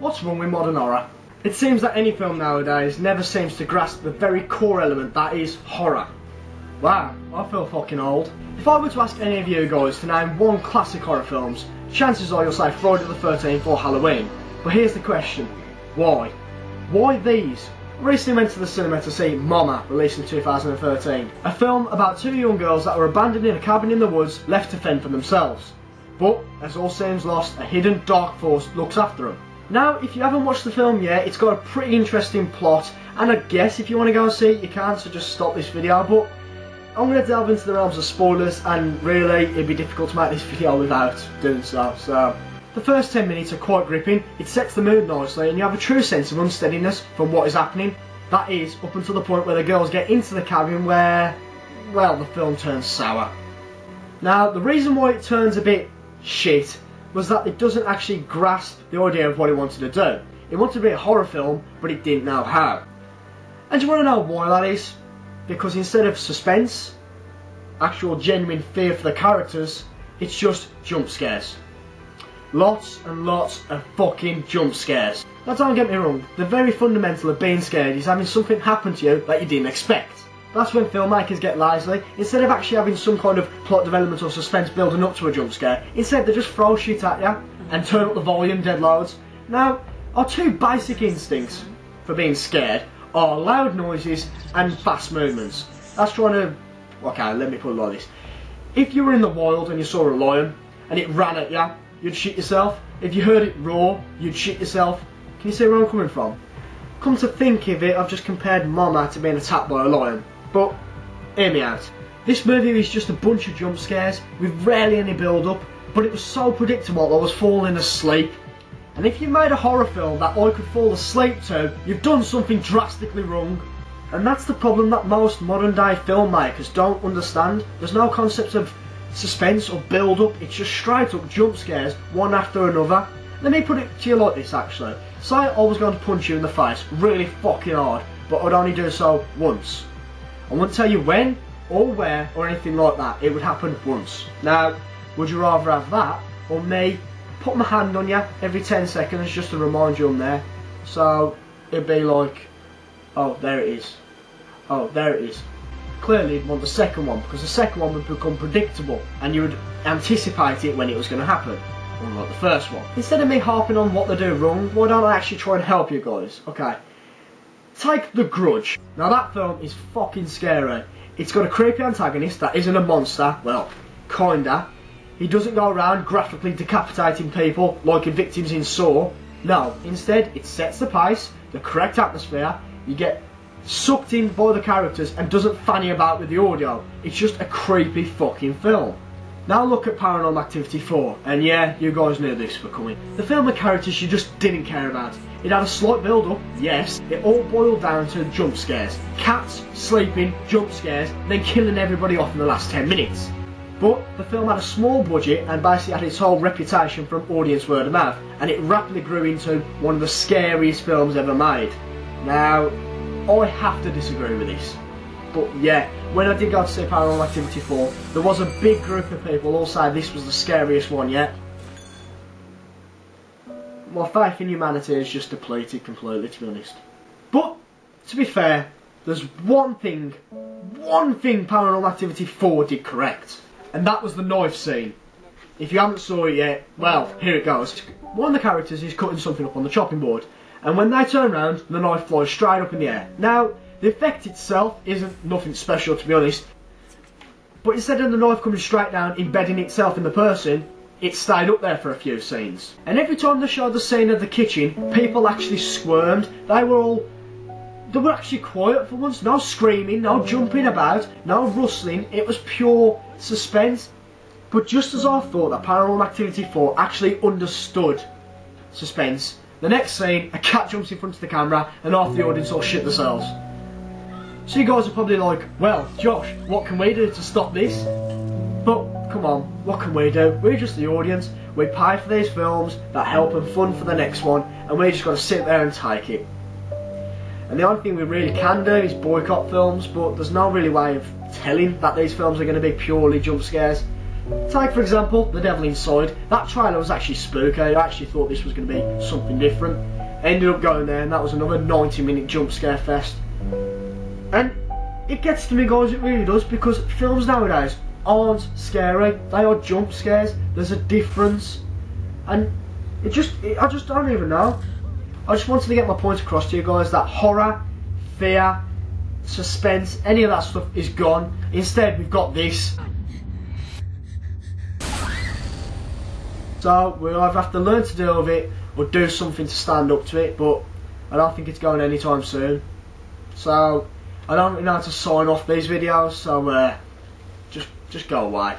what's wrong with modern horror? It seems that any film nowadays never seems to grasp the very core element that is horror. Wow, I feel fucking old. If I were to ask any of you guys to name one classic horror films, chances are you'll say Friday the 13th or Halloween. But here's the question, why? Why these? I recently went to the cinema to see Mama, released in 2013. A film about two young girls that were abandoned in a cabin in the woods, left to fend for themselves. But, as all seems lost, a hidden dark force looks after them. Now, if you haven't watched the film yet, it's got a pretty interesting plot, and I guess if you want to go and see it, you can, so just stop this video, but I'm going to delve into the realms of spoilers, and really, it'd be difficult to make this video without doing so. So, the first 10 minutes are quite gripping, it sets the mood nicely, and you have a true sense of unsteadiness from what is happening. That is, up until the point where the girls get into the cabin where, well, the film turns sour. Now, the reason why it turns a bit shit was that it doesn't actually grasp the idea of what it wanted to do. It wanted to be a horror film, but it didn't know how. And you want to know why that is? Because instead of suspense, actual genuine fear for the characters, it's just jump scares. Lots and lots of fucking jump scares. Now don't get me wrong, the very fundamental of being scared is having something happen to you that you didn't expect. That's when filmmakers get lazy. Instead of actually having some kind of plot development or suspense building up to a jump scare, instead they just throw shit at you and turn up the volume dead loads. Now, our two basic instincts for being scared are loud noises and fast movements. That's trying to... okay, let me put it like this. If you were in the wild and you saw a lion and it ran at you, you'd shit yourself. If you heard it roar, you'd shit yourself. Can you see where I'm coming from? Come to think of it, I've just compared Mama to being attacked by a lion. But, hear me out. This movie is just a bunch of jump scares with rarely any build up, but it was so predictable I was falling asleep. And if you made a horror film that I could fall asleep to, you've done something drastically wrong. And that's the problem that most modern day filmmakers don't understand. There's no concept of suspense or build up, it's just straight up jump scares, one after another. Let me put it to you like this actually. Say I was going to punch you in the face really fucking hard, but I'd only do so once. I wouldn't tell you when, or where, or anything like that. It would happen once. Now, would you rather have that, or me put my hand on you every 10 seconds just to remind you I'm there? So, it'd be like, oh, there it is. Oh, there it is. Clearly you'd want the second one, because the second one would become predictable, and you would anticipate it when it was going to happen, unlike the first one. Instead of me harping on what they do wrong, why don't I actually try and help you guys? Okay. Take The Grudge. Now that film is fucking scary. It's got a creepy antagonist that isn't a monster, well, kinda. He doesn't go around graphically decapitating people like the victims in Saw. No, instead it sets the pace, the correct atmosphere, you get sucked in by the characters and doesn't fanny about with the audio. It's just a creepy fucking film. Now look at Paranormal Activity 4, and yeah, you guys knew this were coming. The film and characters you just didn't care about. It had a slight build-up, yes, it all boiled down to jump scares. Cats, sleeping, jump scares, then killing everybody off in the last 10 minutes. But the film had a small budget and basically had its whole reputation from audience word of mouth, and it rapidly grew into one of the scariest films ever made. Now, I have to disagree with this. But yeah, when I did go to see Paranormal Activity 4, there was a big group of people all saying this was the scariest one yet. My faith in humanity is just depleted completely, to be honest. But, to be fair, there's one thing Paranormal Activity 4 did correct. And that was the knife scene. If you haven't saw it yet, well, here it goes. One of the characters is cutting something up on the chopping board, and when they turn around, the knife flies straight up in the air. Now, the effect itself isn't nothing special, to be honest, but instead of the knife coming straight down, embedding itself in the person, it stayed up there for a few scenes. And every time they showed the scene of the kitchen, people actually squirmed. They were actually quiet for once. No screaming, no jumping about, no rustling. It was pure suspense. But just as I thought that Paranormal Activity 4 actually understood suspense, the next scene, a cat jumps in front of the camera and half the audience all shit themselves. So you guys are probably like, well, Josh, what can we do to stop this? But, come on, what can we do? We're just the audience. We pay for these films that help and fund for the next one, and we just got to sit there and take it. And the only thing we really can do is boycott films, but there's no really way of telling that these films are going to be purely jump scares. Take, for example, The Devil Inside. That trailer was actually spooky. I actually thought this was going to be something different. Ended up going there and that was another 90-minute jump scare fest. And it gets to me, guys, it really does, because films nowadays aren't scary, they are jump scares. There's a difference. And I just don't even know. I just wanted to get my point across to you guys that horror, fear, suspense, any of that stuff is gone. Instead we've got this. So we'll either have to learn to deal with it or do something to stand up to it, but I don't think it's going anytime soon. So I don't really know how to sign off these videos, so just go away.